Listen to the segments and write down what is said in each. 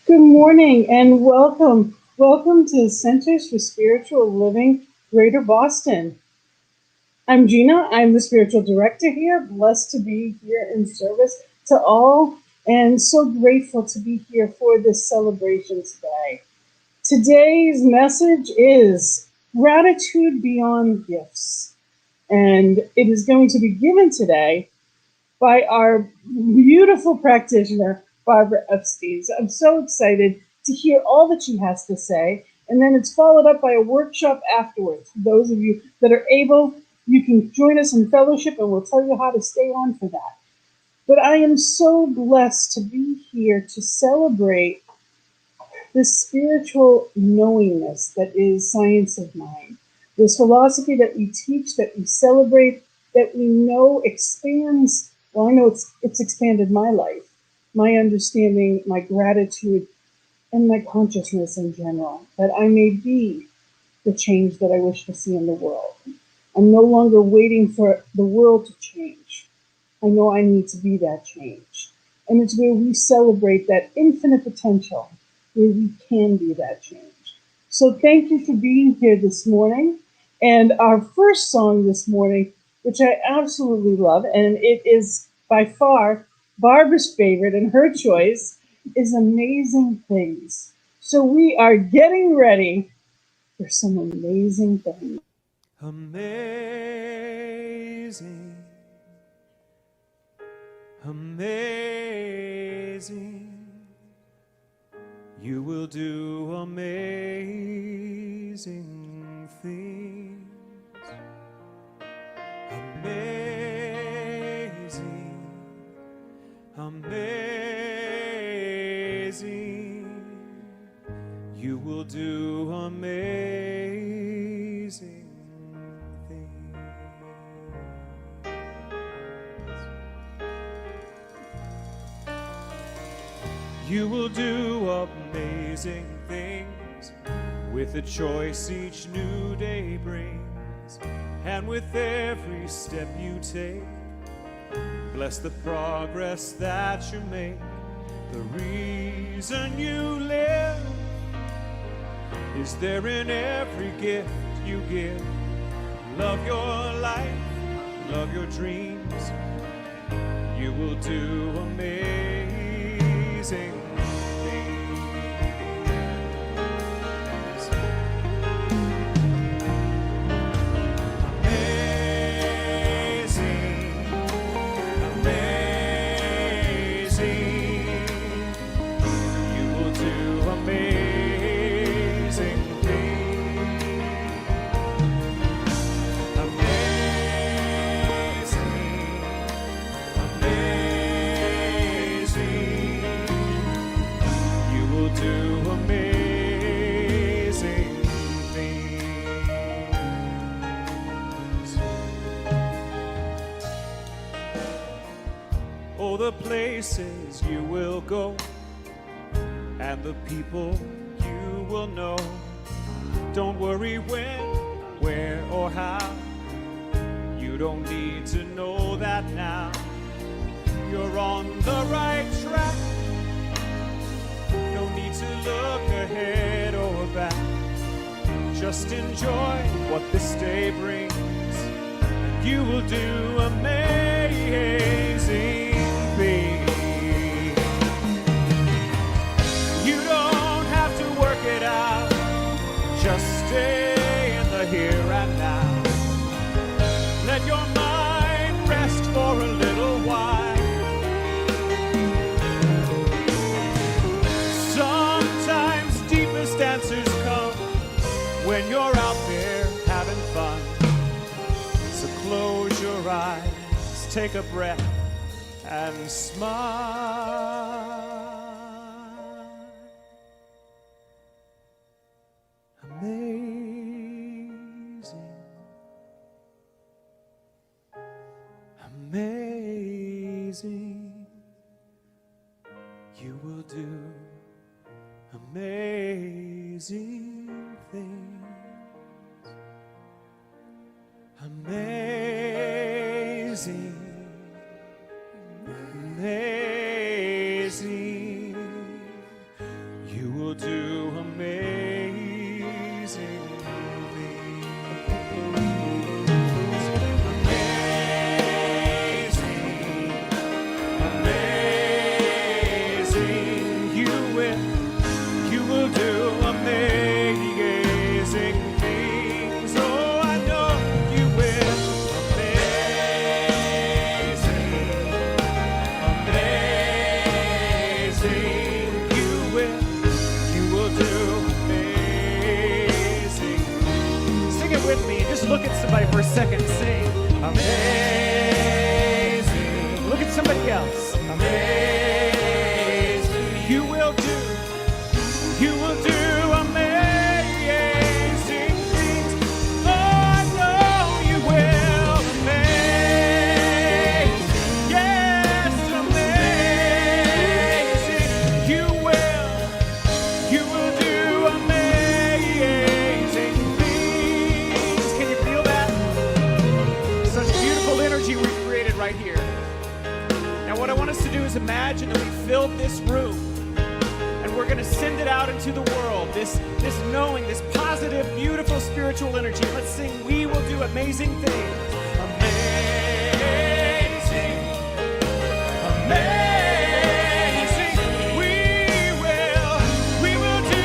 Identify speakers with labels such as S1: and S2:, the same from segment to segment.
S1: Good morning and welcome. Welcome to Centers for Spiritual Living, Greater Boston. I'm Gina. I'm the spiritual director here. Blessed to be here in service to all and so grateful to be here for this celebration today. Today's message is gratitude beyond gifts. And it is going to be given today by our beautiful practitioner, Barbara Epst. I'm so excited to hear all that she has to say. And then it's followed up by a workshop afterwards. For those of you that are able, you can join us in fellowship and we'll tell you how to stay on for that. But I am so blessed to be here to celebrate this spiritual knowingness that is science of mind. This philosophy that we teach, that we celebrate, that we know expands. Well, I know it's expanded my life, my understanding, my gratitude, and my consciousness in general, that I may be the change that I wish to see in the world. I'm no longer waiting for the world to change. I know I need to be that change. And it's where we celebrate that infinite potential, where we can be that change. So thank you for being here this morning. And our first song this morning, which I absolutely love, and it is by far Barbara's favorite and her choice, is Amazing Things. So we are getting ready for some amazing things.
S2: Amazing, amazing, you will do amazing things. Amazing, amazing, you will do amazing. You will do amazing things with the choice each new day brings, and with every step you take, bless the progress that you make. The reason you live is there in every gift you give. Love your life, love your dreams. You will do amazing things. The places you will go and the people you will know. Don't worry when, where, or how. You don't need to know that now. You're on the right track. No need to look ahead or back. Just enjoy what this day brings, and you will do amazing. You don't have to work it out, just stay in the here and now. Let your mind rest for a little while. Sometimes deepest answers come when you're out there having fun. So close your eyes, take a breath, and smile. Amazing, amazing, you will do amazing things. Amazing, amazing, with me and just look at somebody for a second and sing, amazing. Look at somebody else. Amazing. You will do amazing things. Oh, I know you will. Amazing. Yes, amazing. You will do amazing things. Can you feel that? Such beautiful energy we've created right here. Now what I want us to do is imagine that we filled this room and we're going to send it out into the world. This knowing, this positive, beautiful spiritual energy. Let's sing, we will do amazing things. Amazing. Amazing. We will do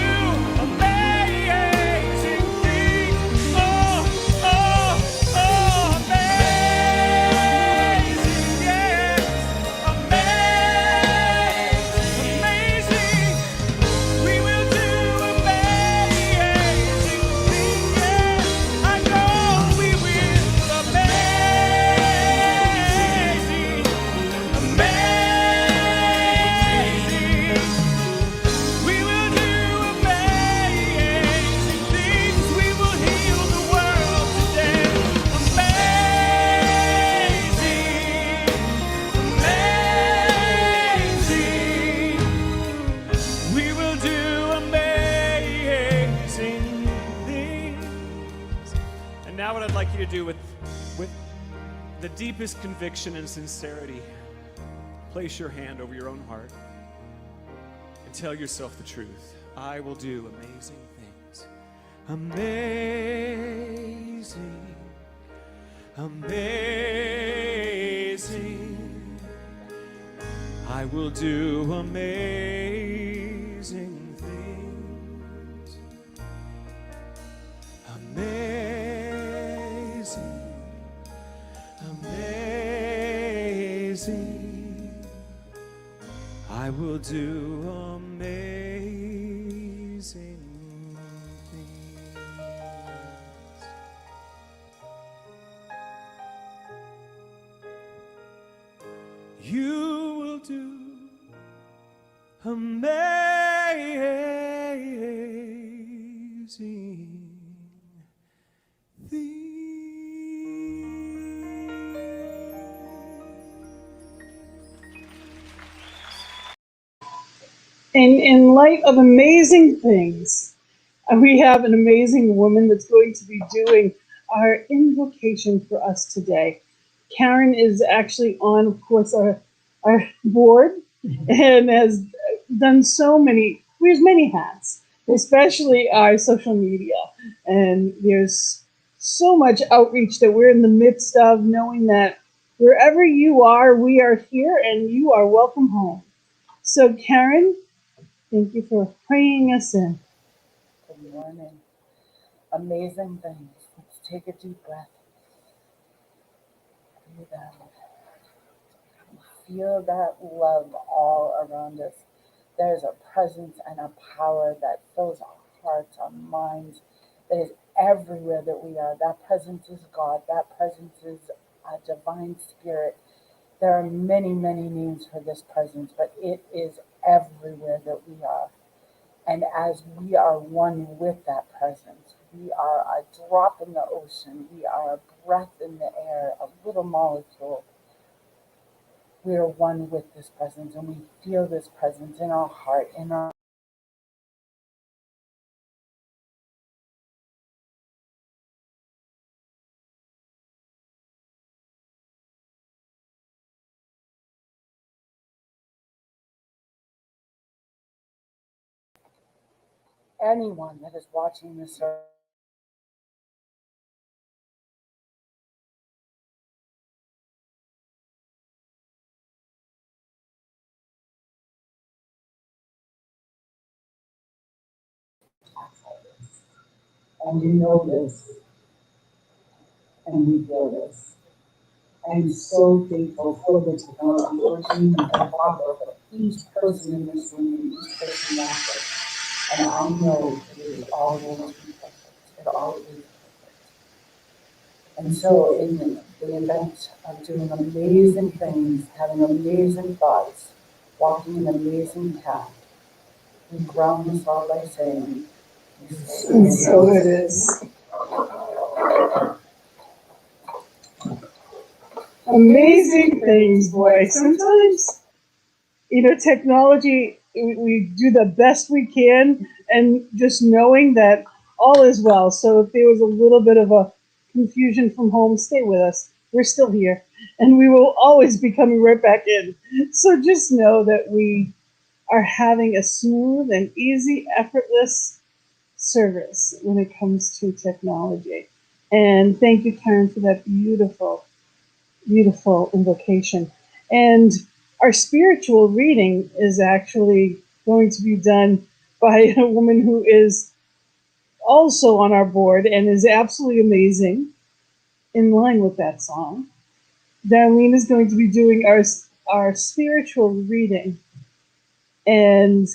S2: amazing things. Oh, amazing. Yes. Amazing. We will do amazing things. Yes. I know we will. Amazing. Amazing. We will do amazing things. We will heal the world today. Amazing. Amazing. We will do amazing things. And now what I'd like you to do with the deepest conviction and sincerity, place your hand over your own heart and tell yourself the truth. I will do amazing things. Amazing. Amazing. I will do amazing things. Amazing. Amazing. I will do amazing things. You will do amazing things.
S1: In light of amazing things, we have an amazing woman that's going to be doing our invocation for us today. Karen is actually on, of course, our board and has done wears many hats, especially our social media. And there's so much outreach that we're in the midst of, knowing that wherever you are, we are here and you are welcome home. So Karen, thank you for praying us in.
S3: Good morning. Amazing things. Let's take a deep breath. Breathe out. Feel that love all around us. There's a presence and a power that fills our hearts, our minds, that is everywhere that we are. That presence is God. That presence is a divine spirit. There are many, many names for this presence, but it is everywhere that we are. And as we are one with that presence, we are a drop in the ocean. We are a breath in the air, a little molecule. We are one with this presence, and we feel this presence in our heart, in our anyone that is watching this earth. And we know this, and we feel this. I'm so thankful for the technology, for Jean, for Barbara, for each person in this room, and each person after. And I know that it is all going to be perfect. It always is perfect. And so, in the event of doing amazing things, having amazing thoughts, walking an amazing path, we ground this all by saying,
S1: And so it is. Amazing things, boy. Sometimes, technology, we do the best we can, and just knowing that all is well. So if there was a little bit of a confusion from home, stay with us. We're still here, and we will always be coming right back in. So just know that we are having a smooth and easy, effortless service when it comes to technology. And thank you, Karen, for that beautiful, beautiful invocation. And our spiritual reading is actually going to be done by a woman who is also on our board and is absolutely amazing, in line with that song. Darlene is going to be doing our spiritual reading. And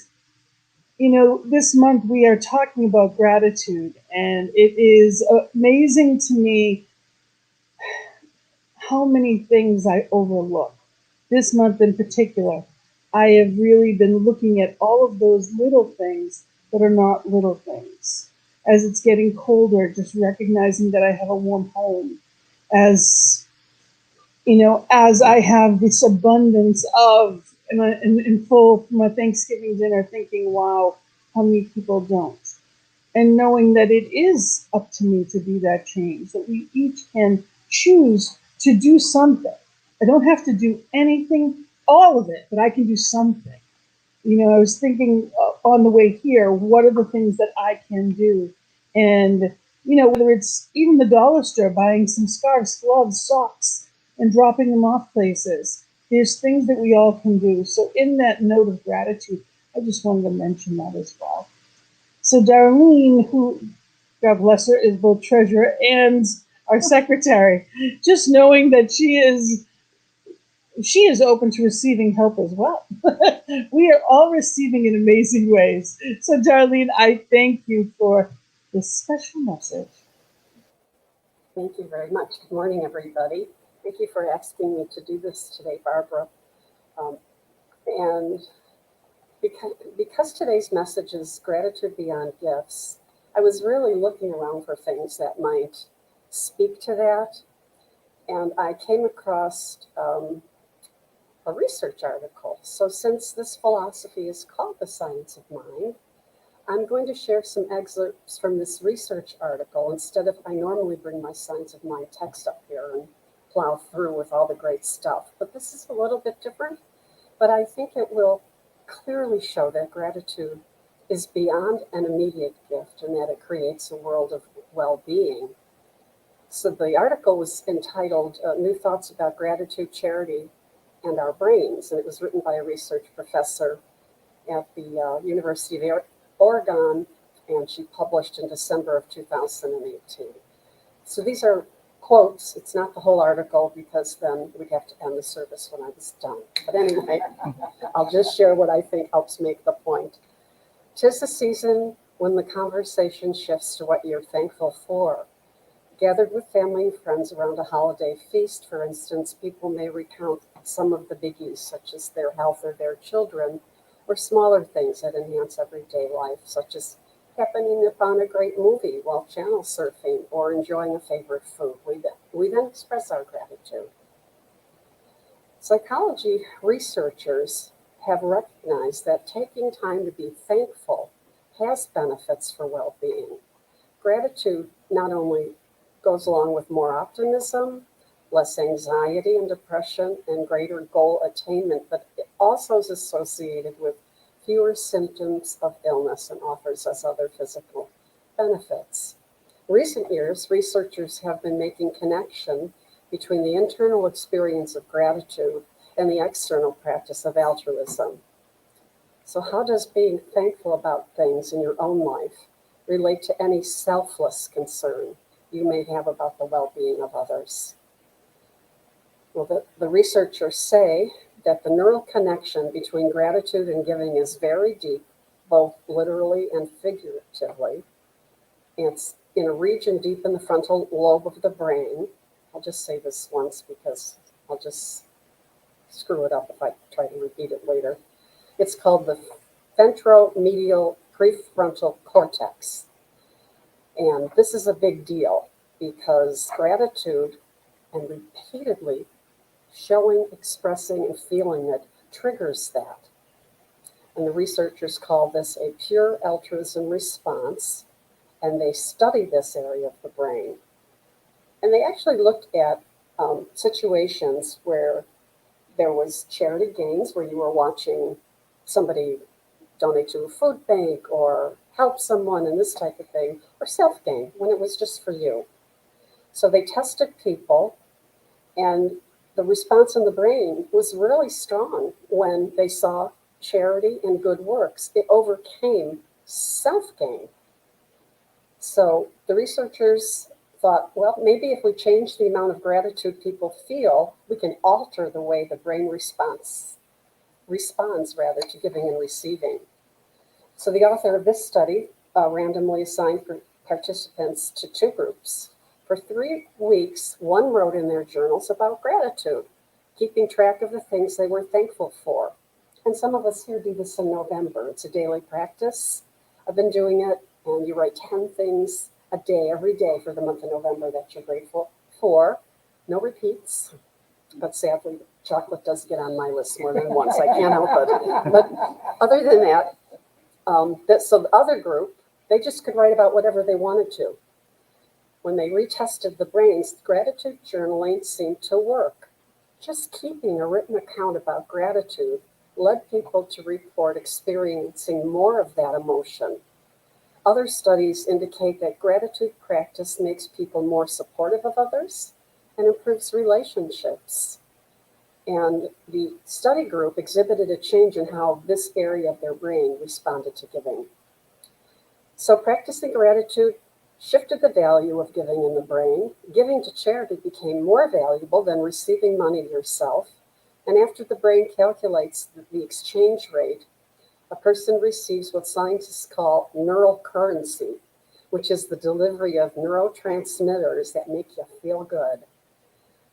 S1: this month we are talking about gratitude, and it is amazing to me how many things I overlook. This month in particular, I have really been looking at all of those little things that are not little things. As it's getting colder, just recognizing that I have a warm home. As I have this abundance of, and in full from a Thanksgiving dinner, thinking, wow, how many people don't? And knowing that it is up to me to be that change, that we each can choose to do something. I don't have to do anything, all of it, but I can do something. I was thinking on the way here, what are the things that I can do? And, whether it's even the dollar store, buying some scarves, gloves, socks, and dropping them off places, there's things that we all can do. So, in that note of gratitude, I just wanted to mention that as well. So Darlene, who, God bless her, is both treasurer and our secretary, just knowing that she is open to receiving help as well. We are all receiving in amazing ways. So Darlene, I thank you for this special message.
S4: Thank you very much. Good morning, everybody. Thank you for asking me to do this today, Barbara. And because today's message is gratitude beyond gifts, I was really looking around for things that might speak to that. And I came across a research article. So since this philosophy is called the science of mind, I'm going to share some excerpts from this research article instead of I normally bring my science of mind text up here and plow through with all the great stuff. But this is a little bit different, but I think it will clearly show that gratitude is beyond an immediate gift and that it creates a world of well-being. So the article was entitled New Thoughts About Gratitude, Charity, and Our Brains, and it was written by a research professor at the University of Oregon, and she published in December of 2018. So these are quotes. It's not the whole article because then we'd have to end the service when I was done. But anyway, I'll just share what I think helps make the point. 'Tis the season when the conversation shifts to what you're thankful for. Gathered with family and friends around a holiday feast, for instance, people may recount some of the biggies, such as their health or their children, or smaller things that enhance everyday life, such as happening upon a great movie while channel surfing or enjoying a favorite food. We then express our gratitude. Psychology researchers have recognized that taking time to be thankful has benefits for well-being. Gratitude not only goes along with more optimism, less anxiety and depression, and greater goal attainment, but it also is associated with fewer symptoms of illness and offers us other physical benefits. In recent years, researchers have been making connection between the internal experience of gratitude and the external practice of altruism. So how does being thankful about things in your own life relate to any selfless concern you may have about the well-being of others? Well, the researchers say that the neural connection between gratitude and giving is very deep, both literally and figuratively. It's in a region deep in the frontal lobe of the brain. I'll just say this once because I'll just screw it up if I try to repeat it later. It's called the Ventromedial Prefrontal Cortex. And this is a big deal because gratitude and repeatedly showing, expressing, and feeling it triggers that. And the researchers call this a pure altruism response, and they study this area of the brain. And they actually looked at situations where there was charity gains, where you were watching somebody donate to a food bank or help someone and this type of thing, or self-gain, when it was just for you. So they tested people, and the response in the brain was really strong when they saw charity and good works. It overcame self-gain. So the researchers thought, well, maybe if we change the amount of gratitude people feel, we can alter the way the brain responds rather to giving and receiving. So the author of this study randomly assigned participants to two groups. For 3 weeks, one wrote in their journals about gratitude, keeping track of the things they were thankful for. And some of us here do this in November. It's a daily practice. I've been doing it, and you write 10 things a day, every day for the month of November that you're grateful for. No repeats, but sadly, chocolate does get on my list more than once. I can't help it. But other than that, so the other group, they just could write about whatever they wanted to. When they retested the brains, gratitude journaling seemed to work. Just keeping a written account about gratitude led people to report experiencing more of that emotion. Other studies indicate that gratitude practice makes people more supportive of others and improves relationships. And the study group exhibited a change in how this area of their brain responded to giving. So practicing gratitude shifted the value of giving in the brain. Giving to charity became more valuable than receiving money yourself. And after the brain calculates the exchange rate, a person receives what scientists call neural currency, which is the delivery of neurotransmitters that make you feel good.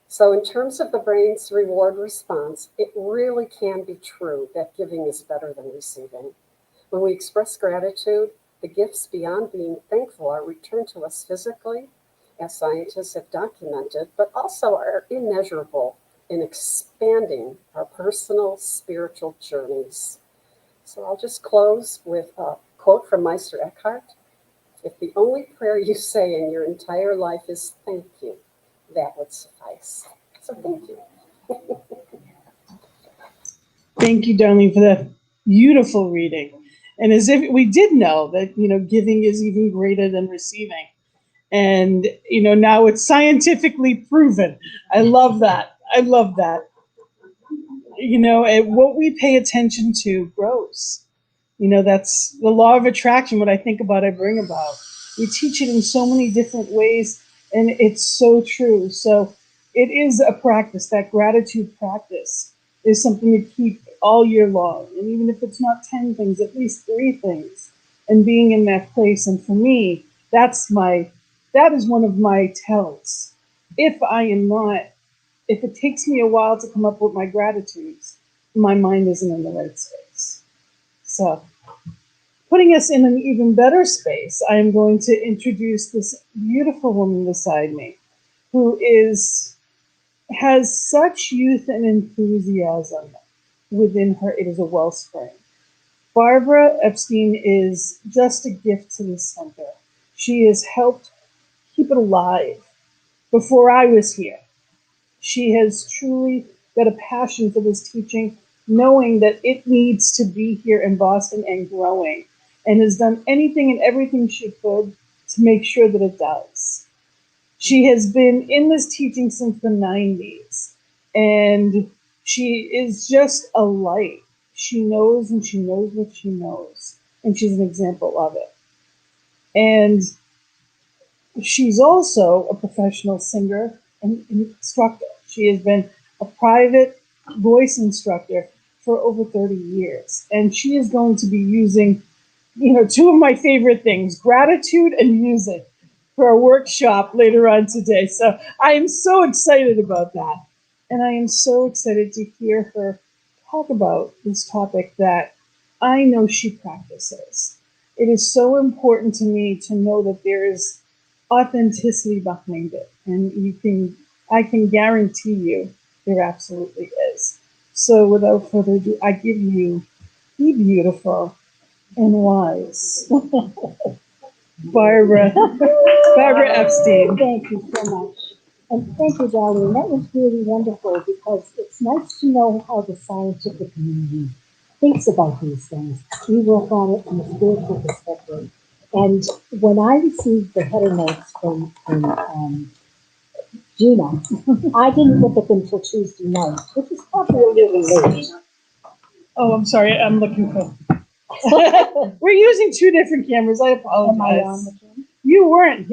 S4: So in terms of the brain's reward response, it really can be true that giving is better than receiving. When we express gratitude, the gifts beyond being thankful are returned to us physically, as scientists have documented, but also are immeasurable in expanding our personal spiritual journeys. So I'll just close with a quote from Meister Eckhart. If the only prayer you say in your entire life is thank you, that would suffice. So thank you.
S1: Thank you, Darlene, for that beautiful reading. And as if we did know that, giving is even greater than receiving. And, now it's scientifically proven. I love that. And what we pay attention to grows. That's the law of attraction. What I think about, I bring about. We teach it in so many different ways, and it's so true. So it is a practice. That gratitude practice is something to keep all year long. And even if it's not 10 things, at least 3 things, and being in that place. And for me, that is one of my tells. If it takes me a while to come up with my gratitudes, my mind isn't in the right space. So, putting us in an even better space, I am going to introduce this beautiful woman beside me, who has such youth and enthusiasm within her. It is a wellspring. Barbara Epstein is just a gift to the center. She has helped keep it alive before I was here. She has truly got a passion for this teaching, knowing that it needs to be here in Boston and growing, and has done anything and everything she could to make sure that it does. She has been in this teaching since the 90s, and she is just a light. She knows, and she knows what she knows, and she's an example of it. And she's also a professional singer and instructor. She has been a private voice instructor for over 30 years. And she is going to be using, 2 of my favorite things, gratitude and music, for a workshop later on today. So I am so excited about that. And I am so excited to hear her talk about this topic that I know she practices. It is so important to me to know that there is authenticity behind it. And I can guarantee you there absolutely is. So without further ado, I give you the beautiful and wise Barbara, Barbara Epstein.
S5: Thank you so much. And thank you, Darlene. That was really wonderful because it's nice to know how the scientific community thinks about these things. We work on it from a spiritual perspective. And when I received the header notes from Gina, I didn't look at them till Tuesday night, which is probably a little late.
S1: Oh, I'm sorry. I'm looking for. We're using two different cameras. I apologize.
S5: Am I on the camera?
S1: You weren't.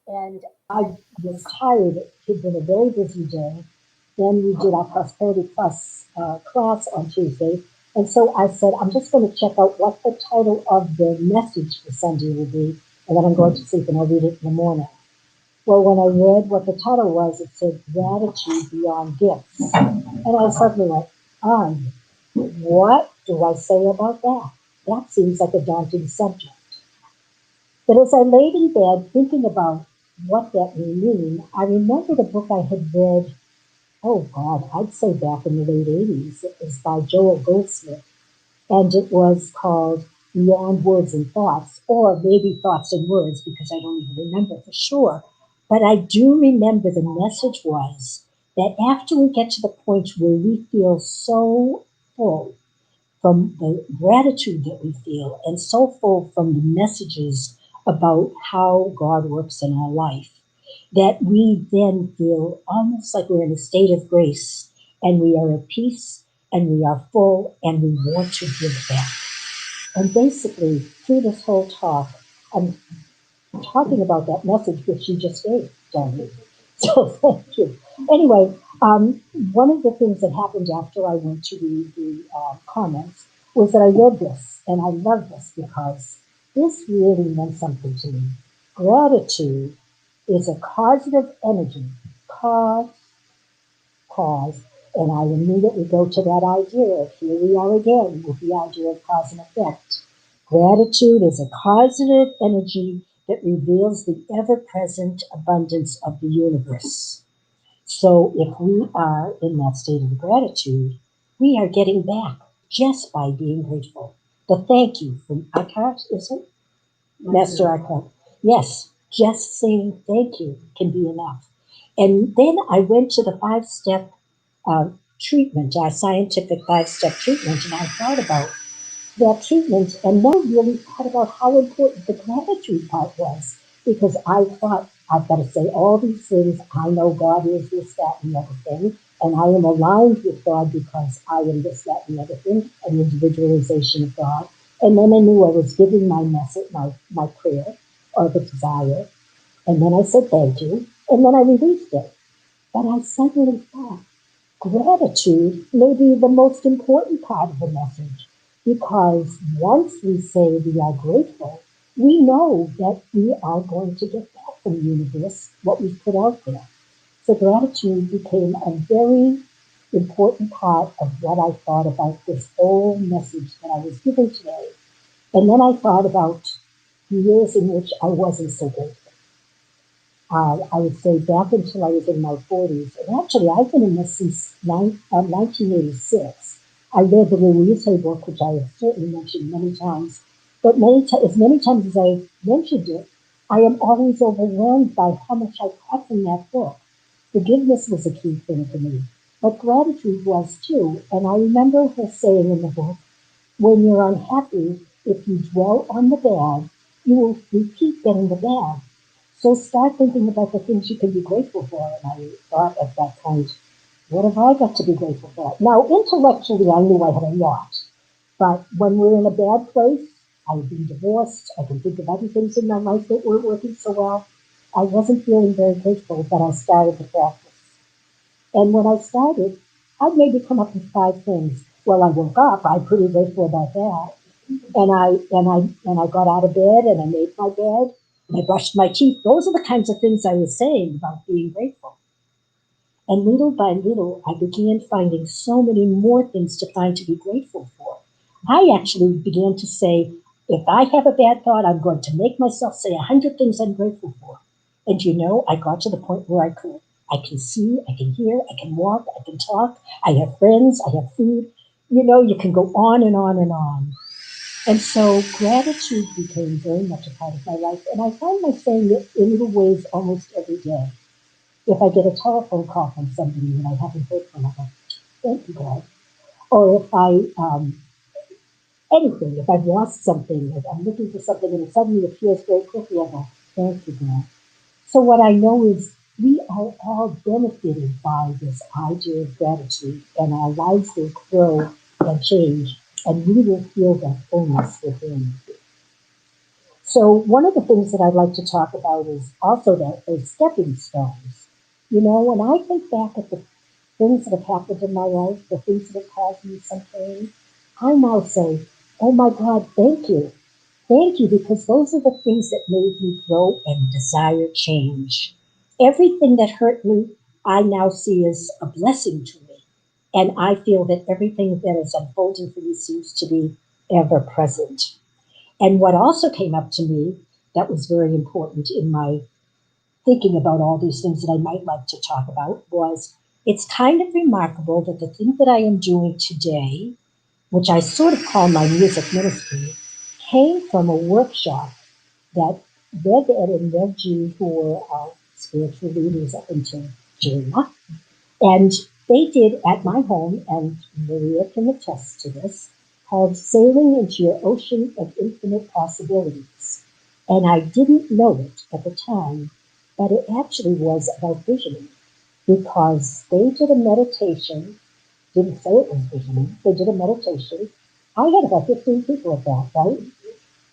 S5: And I was tired. It had been a very busy day. Then we did our Prosperity Plus class on Tuesday. And so I said, I'm just going to check out what the title of the message for Sunday will be. And then I'm going to sleep and I'll read it in the morning. Well, when I read what the title was, it said Gratitude Beyond Gifts. And I suddenly went, what do I say about that? That seems like a daunting subject. But as I laid in bed thinking about what that may mean, I remembered a book I had read, oh God, I'd say back in the late 80s. It was by Joel Goldsmith, and it was called Beyond Words and Thoughts, or maybe Thoughts and Words, because I don't even remember for sure. But I do remember the message was that after we get to the point where we feel so full from the gratitude that we feel and so full from the messages about how God works in our life, that we then feel almost like we're in a state of grace and we are at peace and we are full and we want to give back. And basically, through this whole talk, I'm talking about that message which you just gave, Darlene. So thank you. Anyway, one of the things that happened after I went to read the comments was that I read this, and I love this because this really meant something to me. Gratitude is a causative energy, cause, and I immediately go to that idea of here we are again with the idea of cause and effect. Gratitude is a causative energy that reveals the ever-present abundance of the universe. So if we are in that state of gratitude, we are getting back just by being grateful. The thank you from Eckhart, is it? Master Eckhart. Yes, just saying thank you can be enough. And then I went to the 5-step treatment, our scientific 5-step treatment, and I thought about that treatment and never really thought about how important the gratitude part was, because I thought I've got to say all these things. I know God is this, that, and the other thing, and I am aligned with God because I am this, that, and the other thing, an individualization of God. And then I knew I was giving my message, my prayer, or the desire, and then I said thank you, and then I released it. But I suddenly thought, gratitude may be the most important part of the message, because once we say we are grateful, we know that we are going to get back from the universe what we've put out there. So gratitude became a very important part of what I thought about this whole message that I was giving today. And then I thought about the years in which I wasn't so grateful. I would say back until I was in my 40s. And actually, I've been in this since 1986. I read the Louise Hay book, which I have certainly mentioned many times. But as many times as I've mentioned it, I am always overwhelmed by how much I got from that book. Forgiveness was a key thing for me, but gratitude was too. And I remember her saying in the book, when you're unhappy, if you dwell on the bad, you will repeat getting the bad. So start thinking about the things you can be grateful for. And I thought at that point, what have I got to be grateful for? Now, intellectually, I knew I had a lot. But when we're in a bad place, I've been divorced, I can think of other things in my life that weren't working so well. I wasn't feeling very grateful, but I started to practice. And when I started, I'd maybe come up with 5 things. Well, I woke up, I'm pretty grateful about that. And I got out of bed and I made my bed and I brushed my teeth. Those are the kinds of things I was saying about being grateful. And little by little, I began finding so many more things to find to be grateful for. I actually began to say, if I have a bad thought, I'm going to make myself say 100 things I'm grateful for. And I got to the point where I could. I can see, I can hear, I can walk, I can talk, I have friends, I have food. You can go on and on and on. And so gratitude became very much a part of my life. And I find myself saying it in little ways almost every day. If I get a telephone call from somebody and I haven't heard from them, I go, thank you, God. Or if I've lost something, if I'm looking for something and it suddenly appears very quickly, I go, thank you, God. So what I know is we are all benefited by this idea of gratitude, and our lives will grow and change, and we will feel that fullness within. So one of the things that I'd like to talk about is also that those stepping stones. When I think back at the things that have happened in my life, the things that have caused me some pain, I now say, oh my God, thank you. Thank you, because those are the things that made me grow and desire change. Everything that hurt me, I now see as a blessing to me. And I feel that everything that is unfolding for me seems to be ever present. And what also came up to me that was very important in my thinking about all these things that I might like to talk about was it's kind of remarkable that the thing that I am doing today, which I sort of call my music ministry, came from a workshop that Red Ed and Red G, who were our spiritual leaders up until June, and they did at my home, and Maria can attest to this, called Sailing into Your Ocean of Infinite Possibilities. And I didn't know it at the time, but it actually was about visioning, because they did a meditation, didn't say it was visioning, they did a meditation. I had about 15 people at that,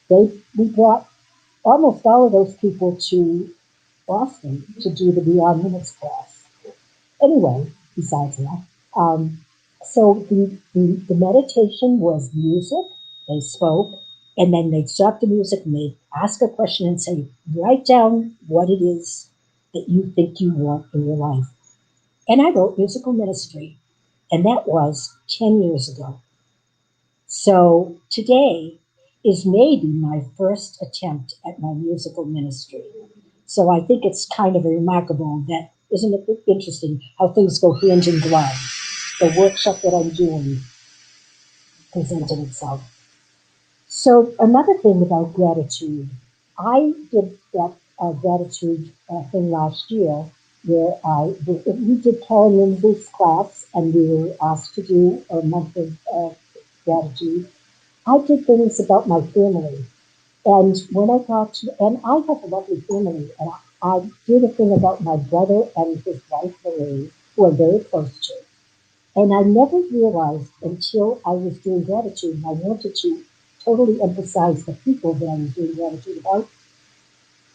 S5: right? We brought almost all of those people to Boston to do the Beyond Limits class. Anyway, besides that, so the meditation was music, they spoke, and then they'd stop the music and they'd ask a question and say, write down what it is that you think you want in your life. And I wrote musical ministry, and that was 10 years ago. So today is maybe my first attempt at my musical ministry. So I think it's kind of remarkable that, isn't it interesting how things go hand in glove? The workshop that I'm doing presented itself. So another thing about gratitude, I did that gratitude thing last year where we did Karen Lindsay's class and we were asked to do a month of gratitude. I did things about my family. And when I got to, and I have a lovely family, and I did a thing about my brother and his wife, Marie, who I'm very close to. And I never realized until I was doing gratitude, and I wanted to totally emphasize the people that I was doing gratitude about.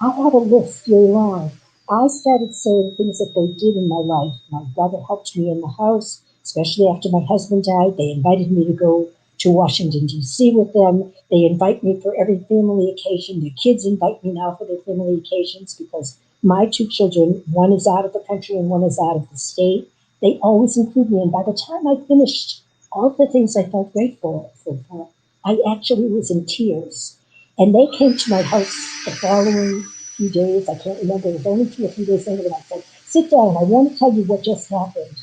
S5: I had a list very long. I started saying things that they did in my life. My brother helped me in the house, especially after my husband died. They invited me to go to Washington, D.C. with them. They invite me for every family occasion. Their kids invite me now for their family occasions because my 2 children, one is out of the country and one is out of the state. They always include me. And by the time I finished all the things I felt grateful for, I actually was in tears. And they came to my house the following few days. I can't remember. It was only 2 or 3 days later. And I said, sit down. I want to tell you what just happened.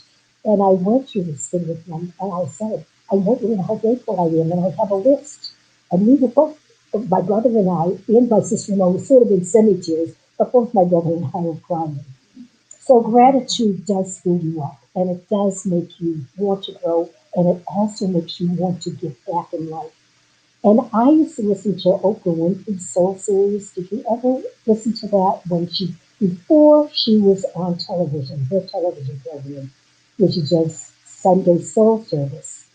S5: And I went through this thing with them. And I said, I want you to know how grateful I am. And I have a list. And we were both, my brother and I, and my sister-in-law, were sort of in semi-tears. But both my brother and I were crying. So gratitude does fill you up. And it does make you want to grow. And it also makes you want to give back in life. And I used to listen to Oprah Winfrey's Soul Series. Did you ever listen to that before she was on television, her television program, which is just Sunday Soul Service?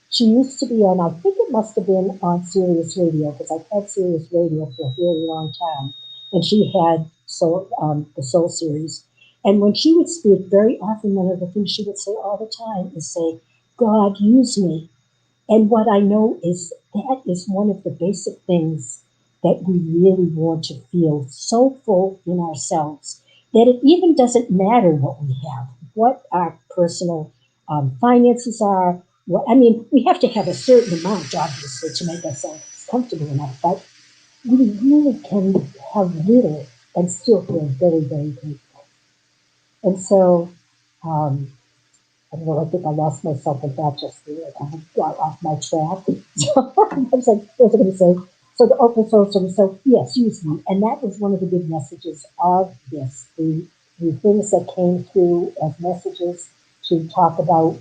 S5: She used to be on, I think it must have been on Sirius Radio, because I've had Sirius Radio for a very long time. And she had the Soul Series. And when she would speak, very often one of the things she would say all the time is say, God, use me. And what I know is that is one of the basic things that we really want to feel so full in ourselves that it even doesn't matter what we have, what our personal finances are. We have to have a certain amount, obviously, to make ourselves comfortable enough, but we really can have little and still feel very, very grateful. And so, I don't know, I think I lost myself with that just there. I kind of got off my track. So I was like, what was I going to say? So the open source, so yes, use me. And that was one of the big messages of this. The things that came through as messages to talk about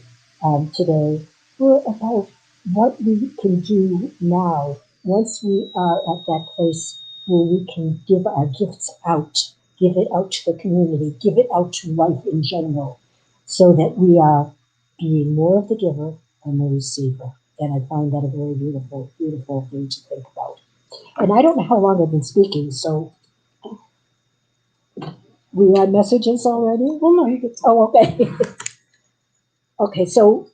S5: today were about what we can do now once we are at that place where we can give our gifts out, give it out to the community, give it out to life in general, so that we are being more of the giver and the receiver. And I find that a very beautiful, beautiful thing to think about. And I don't know how long I've been speaking, so we had messages already?
S1: Well, no, you could.
S5: Oh, okay. Okay, so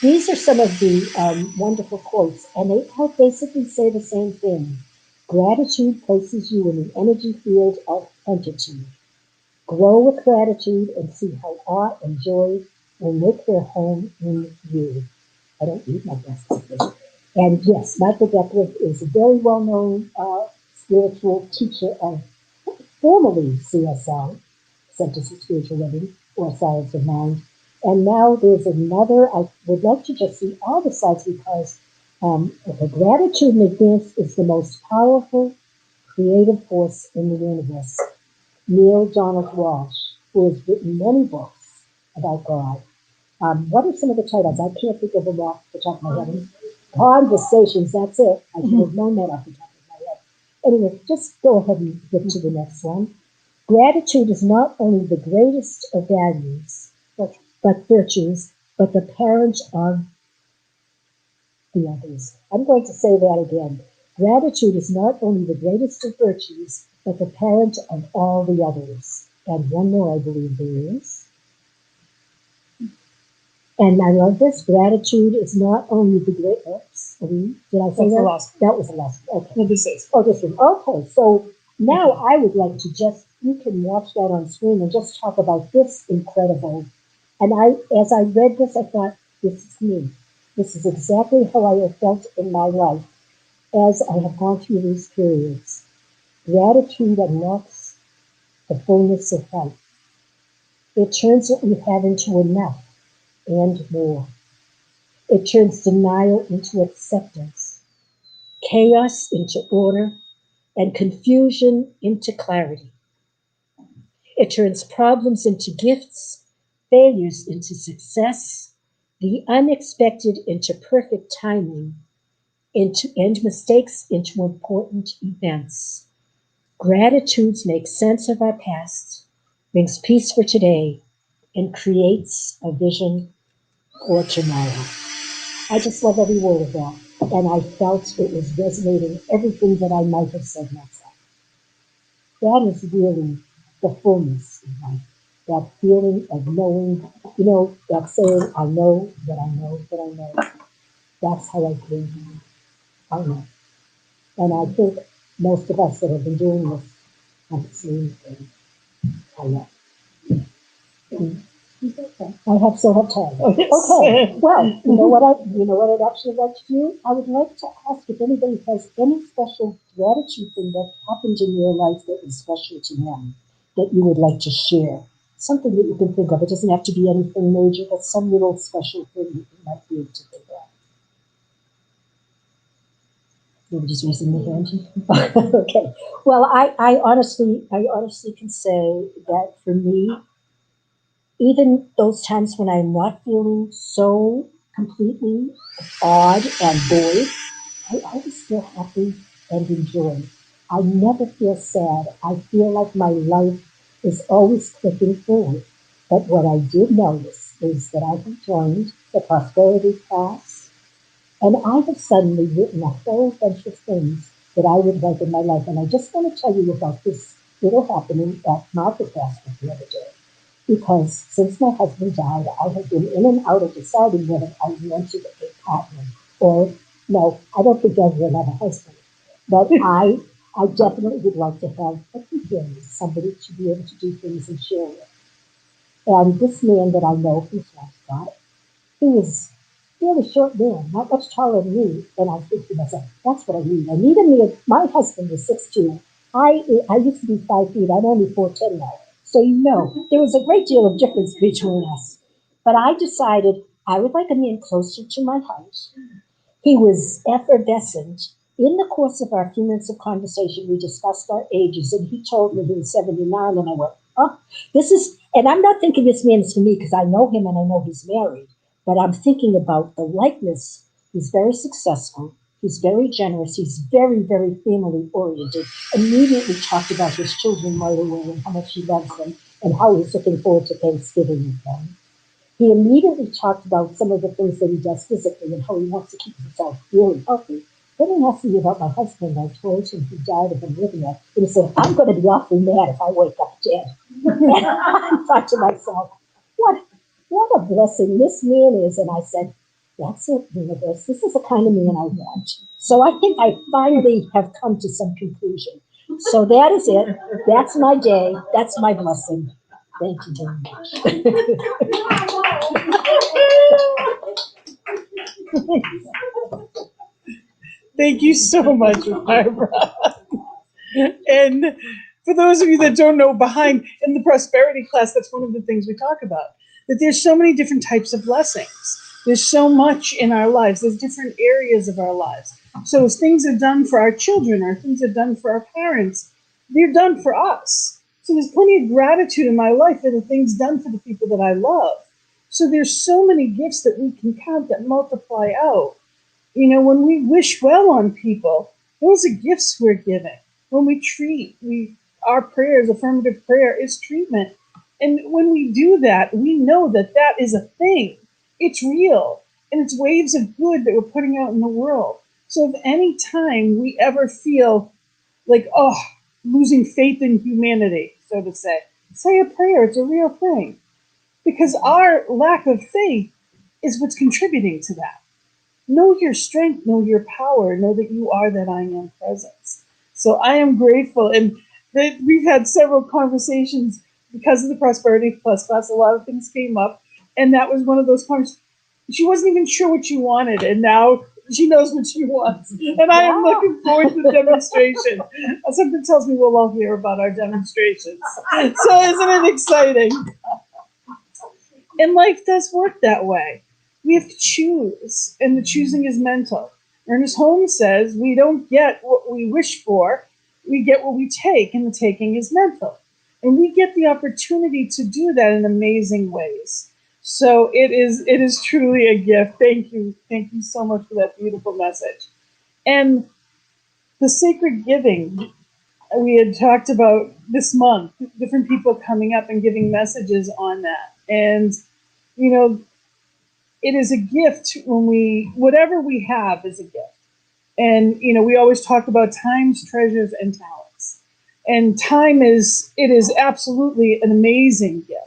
S5: these are some of the wonderful quotes, and they all basically say the same thing. Gratitude places you in the energy field of plenitude. Grow with gratitude and see how awe and joy will make their home in you. I don't need my glasses. And yes, Michael Beckwith is a very well-known spiritual teacher of formerly CSL, Centers for Spiritual Living, or Science of Mind. And now there's another. I would like to just see all the sites because the gratitude in advance is the most powerful creative force in the universe. Neil Donald Walsh, who has written many books about God. What are some of the titles? I can't think of them off the top of my head. Conversations, that's it. I should have known that off the top of my head. Anyway, just go ahead and get to the next one. Gratitude is not only the greatest of values, but virtues, but the parent of the others. I'm going to say that again. Gratitude is not only the greatest of virtues, but the parent of all the others. And one more, I believe there is. And I love this. Gratitude is not only the great. Oops, did I say that? That was the last one. Okay.
S1: No, this is.
S5: Oh, this one. Okay, so now I would like to you can watch that on screen and just talk about this incredible. And as I read this, I thought, this is me. This is exactly how I have felt in my life as I have gone through these periods. Gratitude unlocks the fullness of life. It turns what we have into enough and more. It turns denial into acceptance, chaos into order, and confusion into clarity. It turns problems into gifts, failures into success, the unexpected into perfect timing, and mistakes into important events. Gratitude makes sense of our past, brings peace for today, and creates a vision for tomorrow. I just love every word of that. And I felt it was resonating everything that I might have said myself. That is really the fullness of life. That feeling of knowing, that saying, I know that I know that I know. That's how I feel. I know. And I think most of us that have been doing this have the same thing. I know. I have so much time. Okay. Well, you know what I'd actually like to do? I would like to ask if anybody has any special gratitude thing that happened in your life that was special to them that you would like to share. Something that you can think of. It doesn't have to be anything major, but some little special thing that you might be able to think of. Nobody's raising their hand. Okay. Well, I honestly can say that for me, even those times when I'm not feeling so completely awed and buoyed, I always feel happy and enjoy. I never feel sad. I feel like my life is always clicking forward. But what I did notice is that I have joined the prosperity class, and I have suddenly written a whole bunch of things that I would like in my life. And I just want to tell you about this little happening at Market Basket the other day. Because since my husband died, I have been in and out of deciding whether I wanted a partner or no, I don't think I will have a husband. But I definitely would like to have a companion, somebody to be able to do things and share with. And this man that I know who's not got, he was really short man, not much taller than me. And I think to myself, that's what I need. I need a man. My husband was 6'2". I used to be 5 feet. I'm only 4'10" now. So there was a great deal of difference between us. But I decided I would like a man closer to my house. He was effervescent. In the course of our few minutes of conversation, we discussed our ages, and he told me he was 79, and I went, oh, this is, and I'm not thinking this man is for me because I know him and I know he's married, but I'm thinking about the likeness. He's very successful. He's very generous. He's very, very family oriented. Immediately talked about his children right away and how much he loves them and how he's looking forward to Thanksgiving with them. He immediately talked about some of the things that he does physically and how he wants to keep himself really healthy. Then he asked me about my husband. I told him he died of arrhythmia. And he said, I'm going to be awfully mad if I wake up dead. And I thought to myself, what a blessing this man is. And I said, that's it, universe. This is the kind of man I want. So I think I finally have come to some conclusion. So that is it. That's my day. That's my blessing. Thank you very much.
S1: Thank you so much, Barbara. And for those of you that don't know, behind in the prosperity class, that's one of the things we talk about, that there's so many different types of blessings. There's so much in our lives. There's different areas of our lives. So as things are done for our children or things are done for our parents, they're done for us. So there's plenty of gratitude in my life for the things done for the people that I love. So there's so many gifts that we can count that multiply out. When we wish well on people, those are gifts we're giving. When we treat, our prayers, affirmative prayer is treatment. And when we do that, we know that that is a thing. It's real. And it's waves of good that we're putting out in the world. So if any time we ever feel like, losing faith in humanity, so to say a prayer. It's a real thing. Because our lack of faith is what's contributing to that. Know your strength, know your power, know that you are that I am presence. So I am grateful. And that we've had several conversations because of the Prosperity Plus class. A lot of things came up. And that was one of those conversations. She wasn't even sure what she wanted. And now she knows what she wants. And I am looking forward to the demonstration. Something tells me we'll all hear about our demonstrations. So isn't it exciting? And life does work that way. We have to choose, and the choosing is mental. Ernest Holmes says we don't get what we wish for, we get what we take, and the taking is mental. And we get the opportunity to do that in amazing ways. So it is truly a gift. Thank you so much for that beautiful message. And the sacred giving, we had talked about this month, different people coming up and giving messages on that. And it is a gift when whatever we have is a gift. And, we always talk about times, treasures, and talents. And time is absolutely an amazing gift.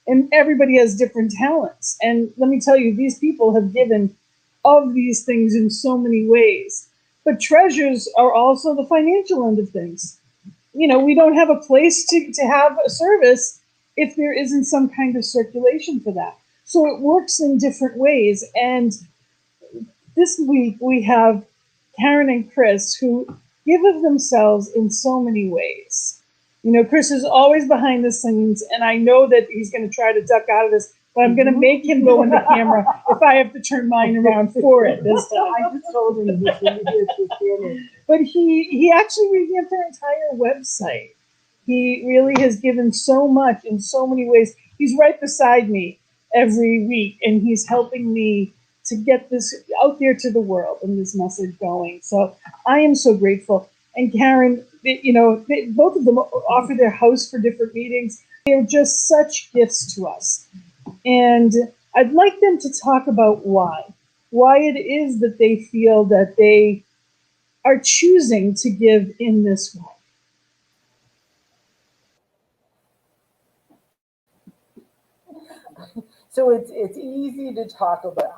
S1: And everybody has different talents. And let me tell you, these people have given of these things in so many ways. But treasures are also the financial end of things. We don't have a place to have a service if there isn't some kind of circulation for that. So it works in different ways. And this week we have Karen and Chris who give of themselves in so many ways. Chris is always behind the scenes, and I know that he's going to try to duck out of this, but I'm going to make him go in the camera if I have to turn mine around for it this time.
S5: I just told him he's going to do it.
S1: But he actually revamped our entire website. He really has given so much in so many ways. He's right beside me every week, and he's helping me to get this out there to the world and this message going. So I am so grateful. And Karen, both of them offer their house for different meetings. They're just such gifts to us. And I'd like them to talk about why it is that they feel that they are choosing to give in this way.
S3: So it's easy to talk about.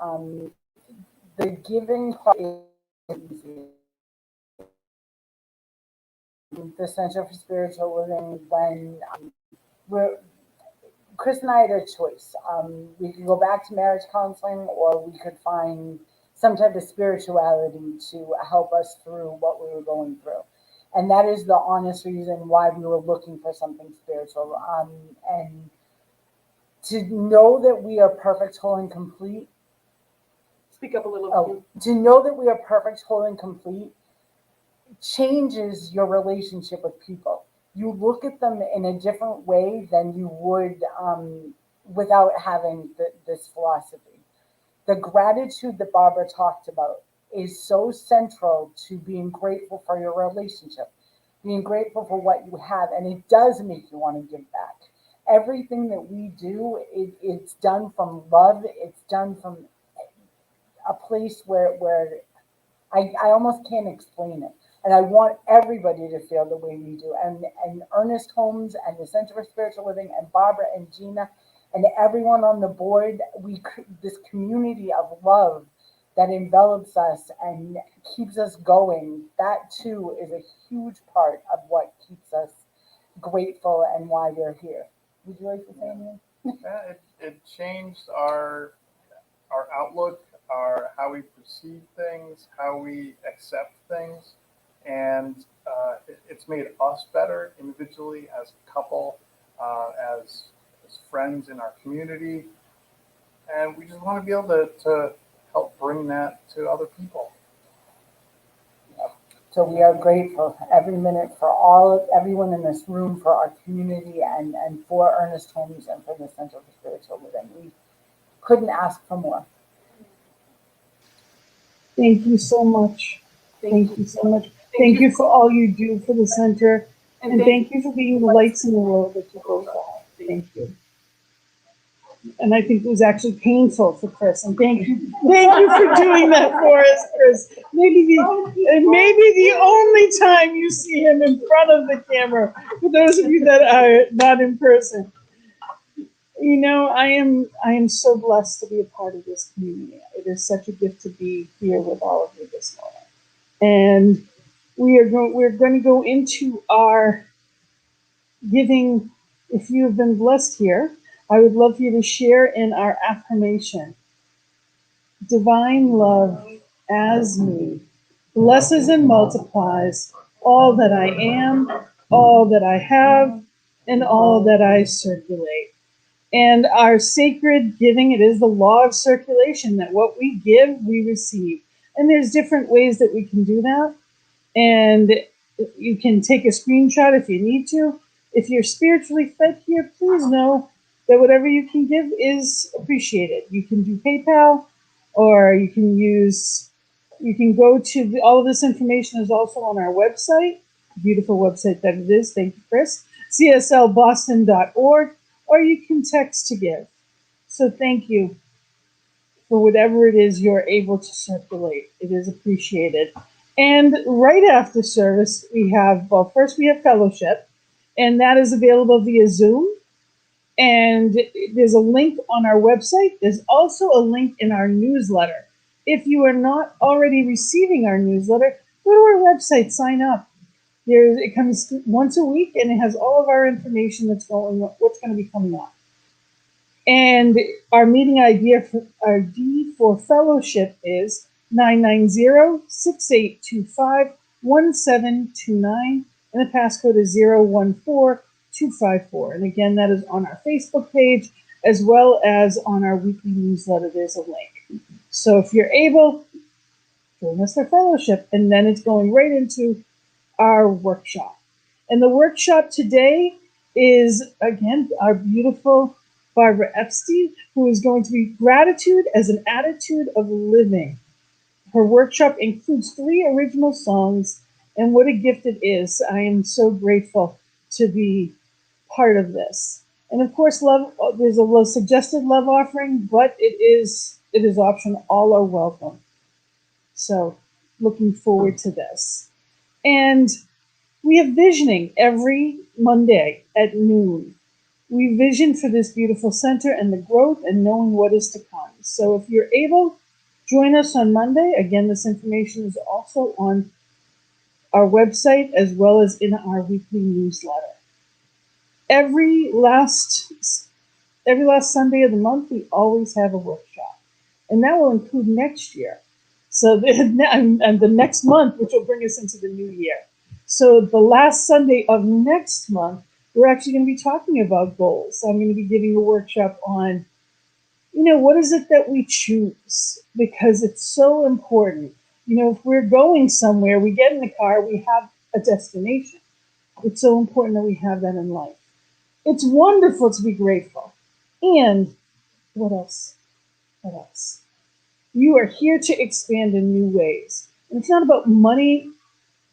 S3: The giving part is easy. The Center for Spiritual Living, when we're Chris and I had a choice. We could go back to marriage counseling, or we could find some type of spirituality to help us through what we were going through. And that is the honest reason why we were looking for something spiritual. And to know that we are perfect, whole, and complete.
S4: Speak up a little.
S3: Oh, to know that we are perfect, whole, and complete changes your relationship with people. You look at them in a different way than you would without having this philosophy. The gratitude that Barbara talked about is so central to being grateful for your relationship, being grateful for what you have, and it does make you want to give back. Everything that we do, it's done from love. It's done from a place where I almost can't explain it. And I want everybody to feel the way we do. And Ernest Holmes and the Center for Spiritual Living and Barbara and Gina and everyone on the board, this community of love that envelops us and keeps us going, that too is a huge part of what keeps us grateful and why we're here. Would you like to say anything?
S6: Yeah, it changed our outlook, our how we perceive things, how we accept things, and it's made us better individually, as a couple, as friends in our community, and we just want to be able to help bring that to other people.
S3: So we are grateful every minute for everyone in this room, for our community, and for Ernest Holmes and for the Center for Spiritual Living. We couldn't ask for more.
S1: Thank you so much. Thank you so much. Thank you for all you do for the center, and thank you for being the lights in the world that you both are. Thank you. And I think it was actually painful for Chris. And thank you for doing that for us, Chris. Maybe the only time you see him in front of the camera. For those of you that are not in person, you know, I am so blessed to be a part of this community. It is such a gift to be here with all of you this morning. And we're going to go into our giving. If you have been blessed here, I would love for you to share in our affirmation. Divine love as me blesses and multiplies all that I am, all that I have, and all that I circulate. And our sacred giving, it is the law of circulation that what we give, we receive. And there's different ways that we can do that. And you can take a screenshot if you need to. If you're spiritually fed here, please know that whatever you can give is appreciated. You can do PayPal, or you can go to, all of this information is also on our website, beautiful website that it is, thank you, Chris, cslboston.org, or you can text to give. So thank you for whatever it is you're able to circulate. It is appreciated. And right after service, first we have fellowship, and that is available via Zoom. And there's a link on our website. There's also a link in our newsletter. If you are not already receiving our newsletter, go to our website, sign up. It comes once a week, and it has all of our information what's going to be coming up. And our meeting ID for fellowship is 990-6825-1729, and the passcode is 014254. And again, that is on our Facebook page as well as on our weekly newsletter. There's a link. So if you're able, join us for fellowship, and then it's going right into our workshop. And the workshop today is, again, our beautiful Barbara Epst, who is going to be gratitude as an attitude of living. Her workshop includes 3 original songs, and what a gift it is. I am so grateful to be part of this. And of course, there's a suggested love offering, but it is optional. All are welcome. So looking forward to this. And we have visioning every Monday at noon. We vision for this beautiful center and the growth and knowing what is to come. So if you're able, join us on Monday. Again, this information is also on our website as well as in our weekly newsletter. Every last Sunday of the month, we always have a workshop, and that will include next year. So and the next month, which will bring us into the new year. So the last Sunday of next month, we're actually going to be talking about goals. I'm going to be giving a workshop on, what is it that we choose? Because it's so important. If we're going somewhere, we get in the car, we have a destination. It's so important that we have that in life. It's wonderful to be grateful. And what else? What else? You are here to expand in new ways. And it's not about money,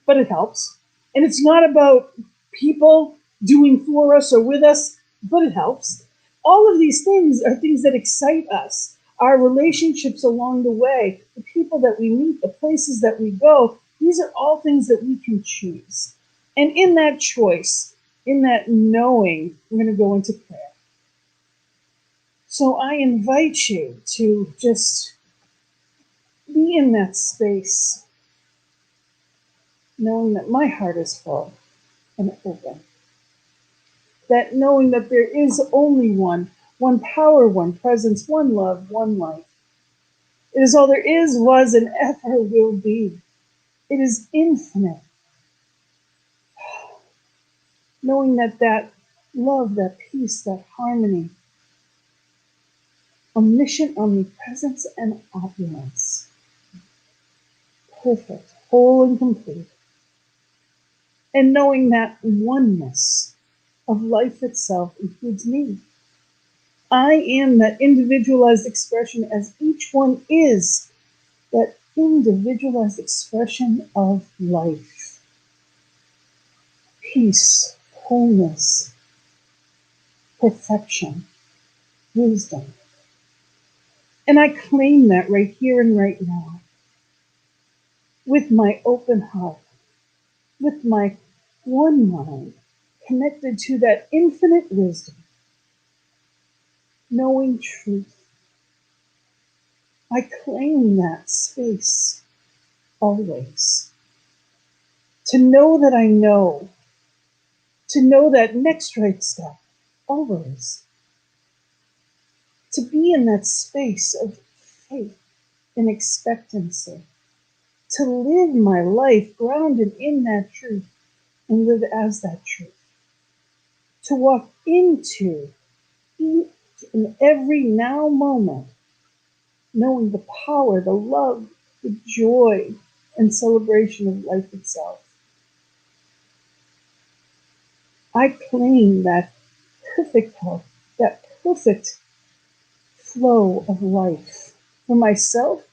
S1: but it helps. And it's not about people doing for us or with us, but it helps. All of these things are things that excite us. Our relationships along the way, the people that we meet, the places that we go, these are all things that we can choose. And in that choice, in that knowing, we're going to go into prayer. So I invite you to just be in that space, knowing that my heart is full and open. That knowing that there is only one power, one presence, one love, one life. It is all there is, was, and ever will be. It is infinite. Knowing that love, that peace, that harmony, omniscient omnipresence, and opulence. Perfect, whole and complete. And knowing that oneness of life itself includes me. I am that individualized expression as each one is that individualized expression of life. Peace, wholeness, perfection, wisdom. And I claim that right here and right now, with my open heart, with my one mind, connected to that infinite wisdom, knowing truth. I claim that space always. To know that I know, to know that next right step, always. To be in that space of faith and expectancy. To live my life grounded in that truth and live as that truth. To walk into each and every now moment, knowing the power, the love, the joy, and celebration of life itself. I claim that perfect health, that perfect flow of life for myself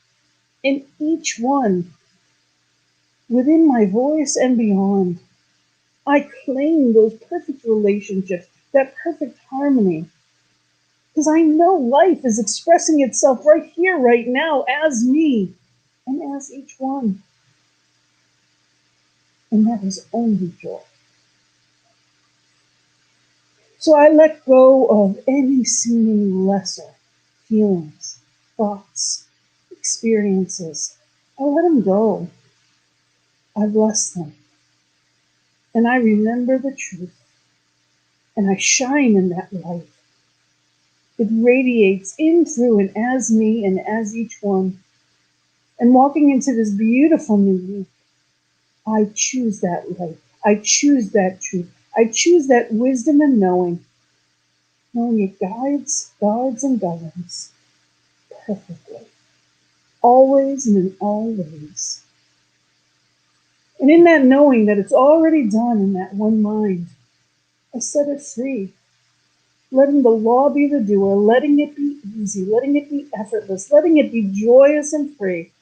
S1: and each one within my voice and beyond. I claim those perfect relationships, that perfect harmony, because I know life is expressing itself right here, right now, as me and as each one. And that is only joy. So I let go of any seeming lesser feelings, thoughts, experiences. I let them go. I bless them. And I remember the truth. And I shine in that light. It radiates in, through, and as me and as each one. And walking into this beautiful new week, I choose that light. I choose that truth. I choose that wisdom and knowing it guides, guards, and governs perfectly, always and in all ways. And in that knowing that it's already done in that one mind, I set it free, letting the law be the doer, letting it be easy, letting it be effortless, letting it be joyous and free.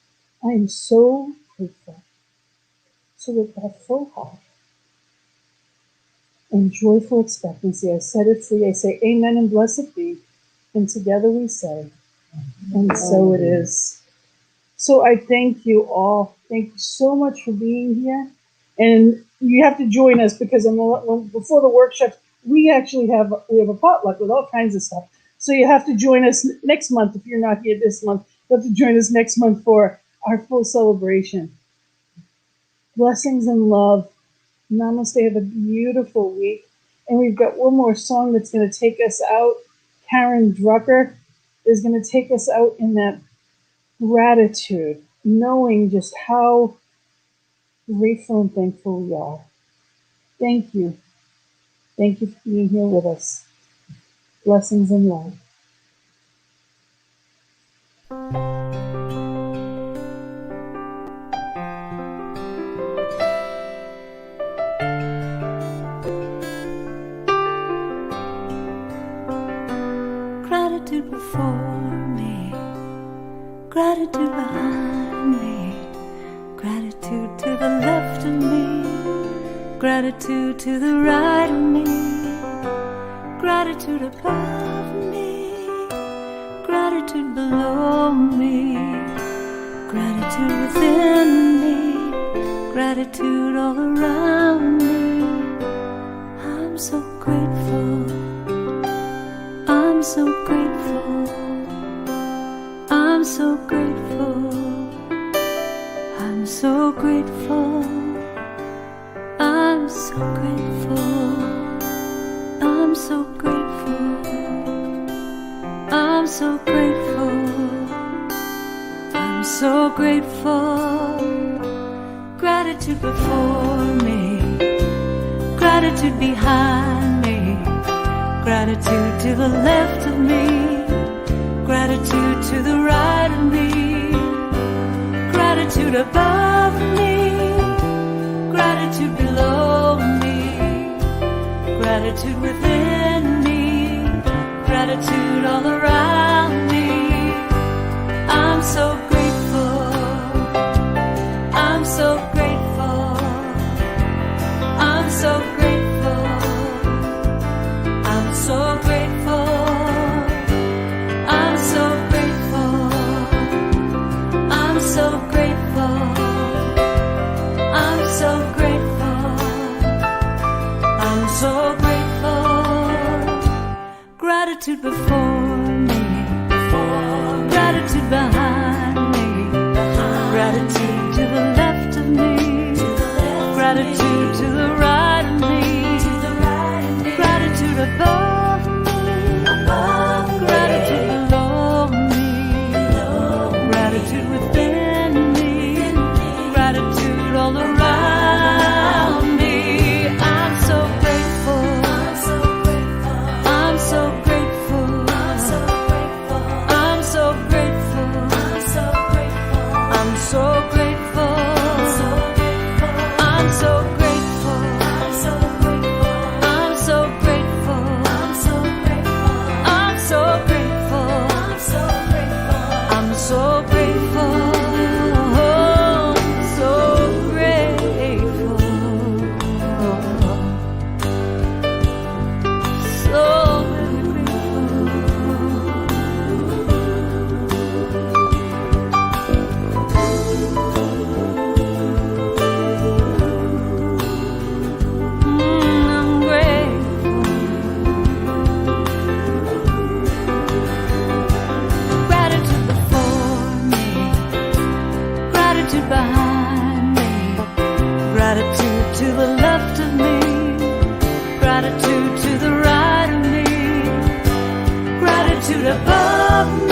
S1: I am so grateful. So with that full heart and joyful expectancy, I set it free. I say amen and blessed be. And together we say, and so it is. So I thank you all. Thank you so much for being here. And you have to join us because before the workshop, we actually have a potluck with all kinds of stuff. So you have to join us next month if you're not here this month. You have to join us next month for our full celebration. Blessings and love. Namaste. Have a beautiful week. And we've got one more song that's going to take us out. Karen Drucker is going to take us out in that gratitude, knowing just how grateful and thankful we are. Thank you. Thank you for being here with us. Blessings and love.
S7: Gratitude before me, gratitude behind me, gratitude to the left of me, gratitude to the right of me, gratitude above me, gratitude below me, gratitude within me, gratitude all around me. I'm so grateful, I'm so grateful, I'm so grateful, I'm so grateful, I'm so grateful, I'm so grateful, I'm so grateful, I'm so grateful. Gratitude before me, gratitude behind me, gratitude to the left of me, gratitude to the right of me, gratitude above me, gratitude below me, gratitude within me, gratitude all around me. I'm so grateful, I'm so grateful, I'm so grateful, I'm so grateful, I'm so grateful, I'm so grateful, I'm so grateful, I'm so grateful. Gratitude before me, gratitude behind me, gratitude to the left of me, gratitude to the right of me, gratitude above me, gratitude below me, gratitude within me, gratitude all around me. I'm so grateful, I'm so grateful, I'm so grateful, I'm so grateful, I'm so grateful, I'm so grateful, I'm so grateful, I'm so grateful, so grateful, so I'm grateful. Gratitude before me, gratitude behind me, gratitude to the left of me, gratitude to the right of me, gratitude above me,